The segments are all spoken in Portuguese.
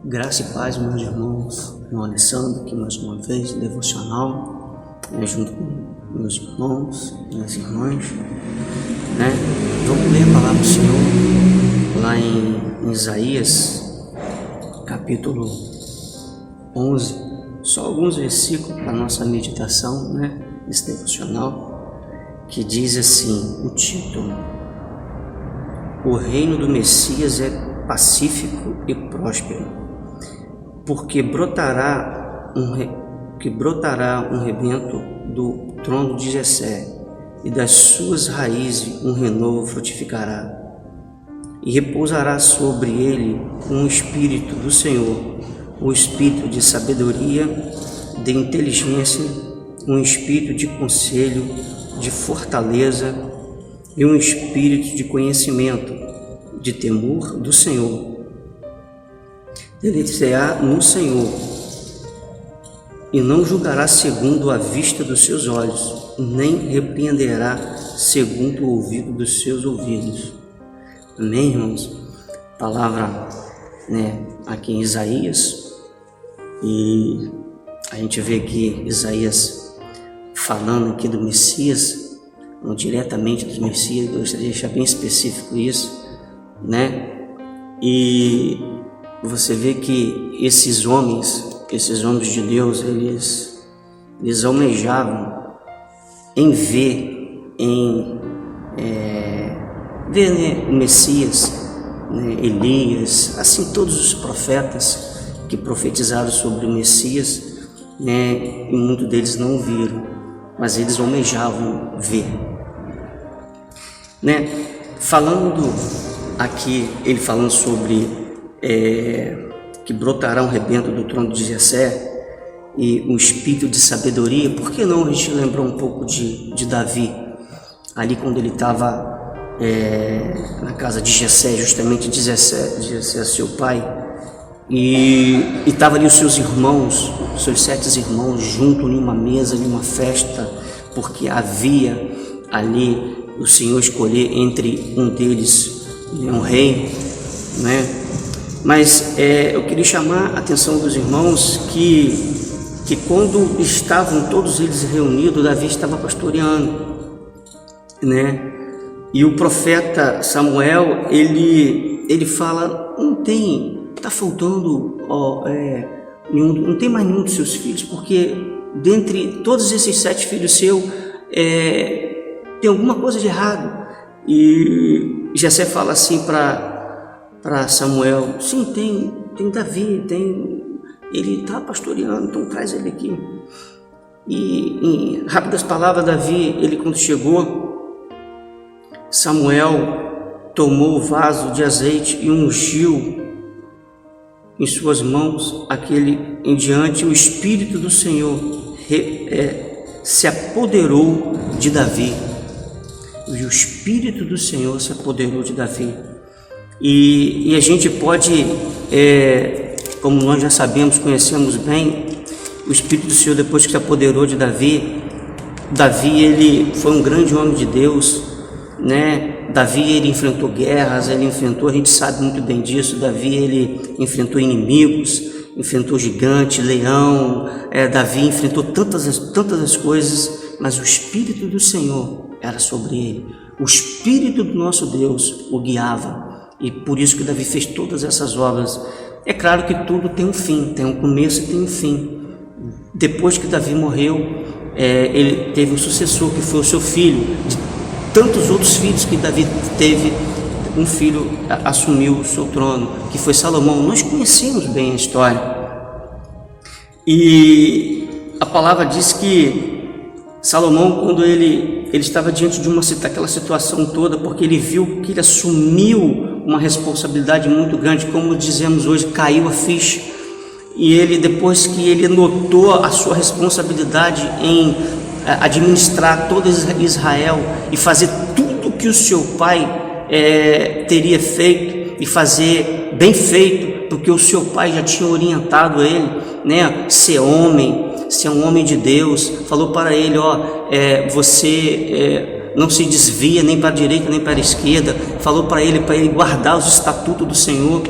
Graça e paz, meus irmãos. Irmão Alessandro, aqui mais uma vez, devocional, junto com meus irmãos, minhas irmãs, Vamos ler a palavra do Senhor lá em Isaías, capítulo 11, só alguns versículos para a nossa meditação, nesse devocional, que diz assim, o título: O reino do Messias é pacífico e próspero, porque brotará um rebento do trono de Jessé, e das suas raízes um renovo frutificará, e repousará sobre ele um espírito do Senhor, o espírito de sabedoria, de inteligência, um espírito de conselho, de fortaleza, e um espírito de conhecimento, de temor do Senhor. Deleitar-se-á no Senhor, e não julgará segundo a vista dos seus olhos, nem repreenderá segundo o ouvido dos seus ouvidos. Amém, irmãos? Palavra, aqui em Isaías, e a gente vê aqui Isaías falando aqui do Messias, não diretamente dos Messias, eu gostaria de deixar bem específico isso, E você vê que esses homens de Deus, eles almejavam em ver o Messias, Elias, assim todos os profetas que profetizaram sobre o Messias, e muitos deles não viram, mas eles almejavam ver, Falando aqui, ele falando sobre que brotará um rebento do trono de Jessé e um espírito de sabedoria. Por que não a gente lembrou um pouco de Davi, ali quando ele estava na casa de Jessé, justamente de Jessé, seu pai, e estava ali os seus irmãos, seus 7 irmãos, junto em uma mesa, em uma festa, porque havia ali o Senhor escolher entre um deles um rei, Mas eu queria chamar a atenção dos irmãos que quando estavam todos eles reunidos, Davi estava pastoreando, E o profeta Samuel, ele fala, está faltando, não tem mais nenhum dos seus filhos, porque dentre todos esses 7 filhos seus, tem alguma coisa de errado. E Jessé fala assim para Samuel, sim, tem Davi, ele está pastoreando, então traz ele aqui. E em rápidas palavras, Davi, ele quando chegou, Samuel tomou o vaso de azeite e ungiu em suas mãos aquele em diante, o Espírito do Senhor se apoderou de Davi, e o Espírito do Senhor se apoderou de Davi. E a gente pode, como nós já sabemos, conhecemos bem, o Espírito do Senhor, depois que se apoderou de Davi, ele foi um grande homem de Deus, Davi, ele enfrentou guerras, a gente sabe muito bem disso. Davi, ele enfrentou inimigos, enfrentou gigante, leão, Davi enfrentou tantas as coisas, mas o Espírito do Senhor era sobre ele, o Espírito do nosso Deus o guiava, e por isso que Davi fez todas essas obras. É claro que tudo tem um fim, tem um começo e tem um fim. Depois que Davi morreu, ele teve um sucessor, que foi o seu filho. De tantos outros filhos que Davi teve, um filho assumiu o seu trono, que foi Salomão. Nós conhecemos bem a história, e a palavra diz que Salomão, quando ele estava diante de aquela situação toda, porque ele viu que ele assumiu uma responsabilidade muito grande, como dizemos hoje, caiu a ficha, e ele, depois que ele notou a sua responsabilidade em administrar todo Israel e fazer tudo que o seu pai teria feito, e fazer bem feito, porque o seu pai já tinha orientado ele, ser um homem de Deus, falou para ele, você não se desvia nem para a direita nem para a esquerda, falou para ele guardar os estatutos do Senhor.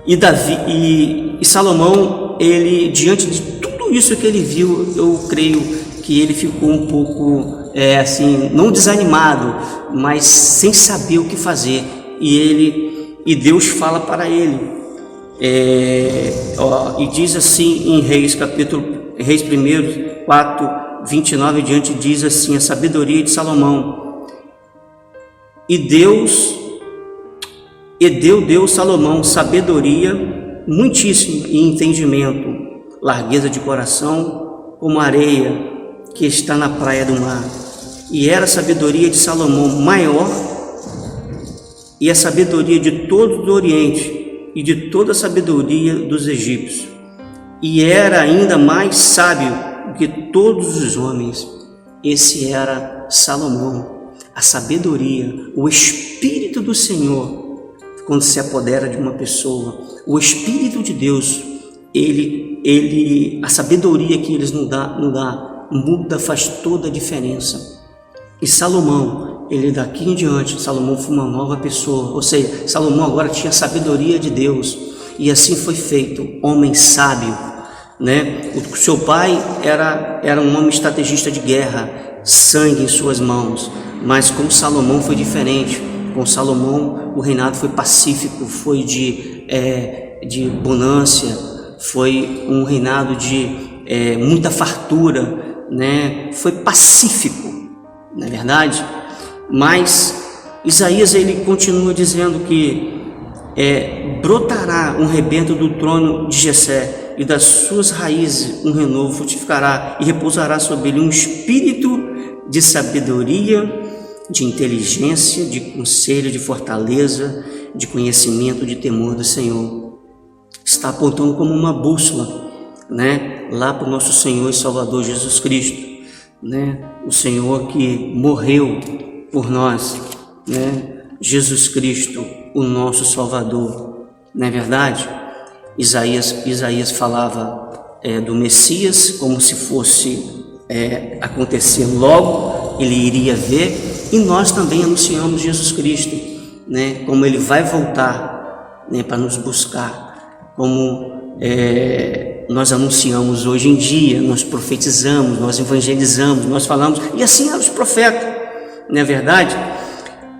E Salomão, ele, diante de tudo isso que ele viu, eu creio que ele ficou um pouco assim, não desanimado, mas sem saber o que fazer. E Deus fala para ele, e diz assim em Reis 1, 4, 29 em diante, diz assim: a sabedoria de Salomão. E deu Deus Salomão sabedoria muitíssima e entendimento, largueza de coração como a areia que está na praia do mar. E era a sabedoria de Salomão maior e a sabedoria de todo o Oriente e de toda a sabedoria dos egípcios. E era ainda mais sábio do que todos os homens. Esse era Salomão. A sabedoria, o Espírito do Senhor, quando se apodera de uma pessoa, o Espírito de Deus, a sabedoria que Ele nos dá, muda, faz toda a diferença. E Salomão, ele daqui em diante, Salomão foi uma nova pessoa, ou seja, Salomão agora tinha a sabedoria de Deus, e assim foi feito, homem sábio, né? O seu pai era um homem estrategista de guerra, sangue em suas mãos, mas com Salomão foi diferente. Com Salomão o reinado foi pacífico, foi de bonância, foi um reinado de muita fartura, né? Foi pacífico, não é verdade? Mas Isaías, ele continua dizendo que brotará um rebento do trono de Jessé, e das suas raízes um renovo frutificará, e repousará sobre ele um espírito de sabedoria, de inteligência, de conselho, de fortaleza, de conhecimento, de temor do Senhor. Está apontando como uma bússola, né, lá para o nosso Senhor e Salvador Jesus Cristo, né, o Senhor que morreu por nós, né, Jesus Cristo, o nosso Salvador. Não é verdade? Isaías falava do Messias como se fosse acontecer logo, ele iria ver. E nós também anunciamos Jesus Cristo, né, como Ele vai voltar, né, para nos buscar, como nós anunciamos hoje em dia, nós profetizamos, nós evangelizamos, nós falamos, e assim eram os profetas, não é verdade?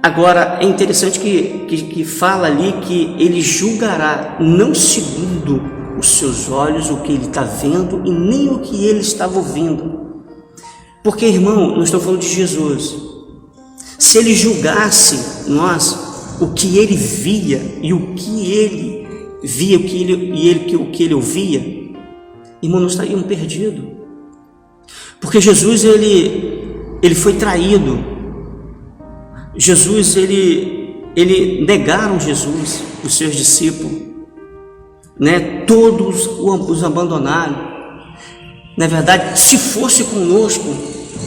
Agora, é interessante que fala ali que Ele julgará não segundo os seus olhos o que Ele está vendo e nem o que Ele estava ouvindo, porque, irmão, nós estamos falando de Jesus. Se Ele julgasse nós o que Ele via e o que Ele via, o que Ele ouvia, irmão, nós estaríamos perdidos. Porque Jesus, ele foi traído. Jesus, ele negaram Jesus, os seus discípulos, né? Todos os abandonaram. Na verdade, se fosse conosco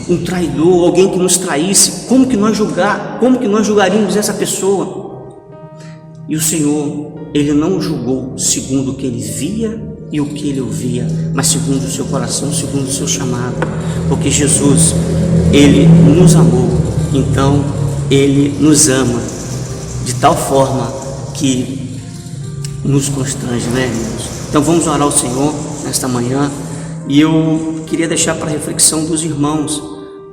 um traidor, alguém que nos traísse, como que nós julgaríamos essa pessoa? E o Senhor, Ele não julgou segundo o que Ele via e o que Ele ouvia, mas segundo o seu coração, segundo o seu chamado, porque Jesus, Ele nos amou, então Ele nos ama de tal forma que nos constrange, né, irmãos? Então vamos orar ao Senhor nesta manhã, e eu queria deixar para a reflexão dos irmãos,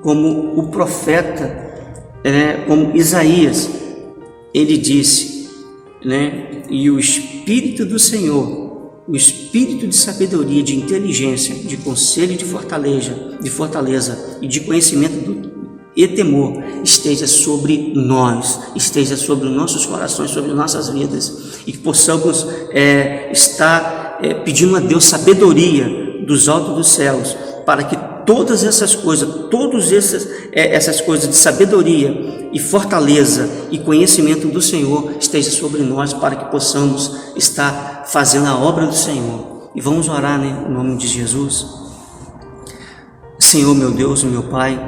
como o profeta, como Isaías, ele disse, né, e o Espírito do Senhor, o Espírito de sabedoria, de inteligência, de conselho, de fortaleza e de conhecimento e temor esteja sobre nós, esteja sobre os nossos corações, sobre nossas vidas, e que possamos estar pedindo a Deus sabedoria dos altos dos céus, para que todas essas coisas de sabedoria e fortaleza e conhecimento do Senhor esteja sobre nós, para que possamos estar fazendo a obra do Senhor. E vamos orar, né, em nome de Jesus. Senhor, meu Deus, meu Pai,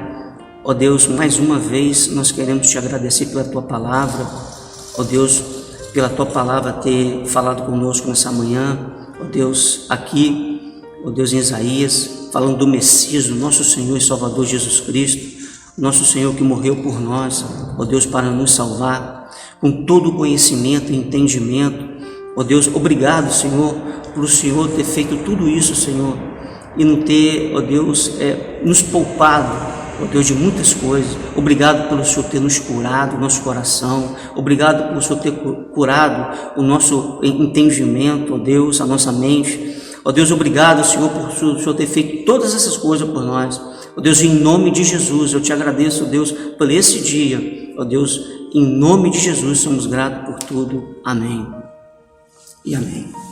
ó Deus, mais uma vez nós queremos te agradecer pela Tua palavra, ó Deus, pela Tua palavra ter falado conosco nessa manhã, ó Deus, aqui, ó Deus, em Isaías, falando do Messias, do nosso Senhor e Salvador Jesus Cristo, nosso Senhor que morreu por nós, ó Deus, para nos salvar, com todo o conhecimento e entendimento, Ó Deus, obrigado, Senhor, por o Senhor ter feito tudo isso, Senhor, e não ter, ó Deus, nos poupado, ó Deus, de muitas coisas. Obrigado pelo Senhor ter nos curado o nosso coração. Obrigado pelo Senhor ter curado o nosso entendimento, ó Deus, a nossa mente. Ó Deus, obrigado, Senhor, por o Senhor ter feito todas essas coisas por nós. Ó Deus, em nome de Jesus, eu te agradeço, Deus, por esse dia. Ó Deus, em nome de Jesus, somos gratos por tudo. Amém e amém.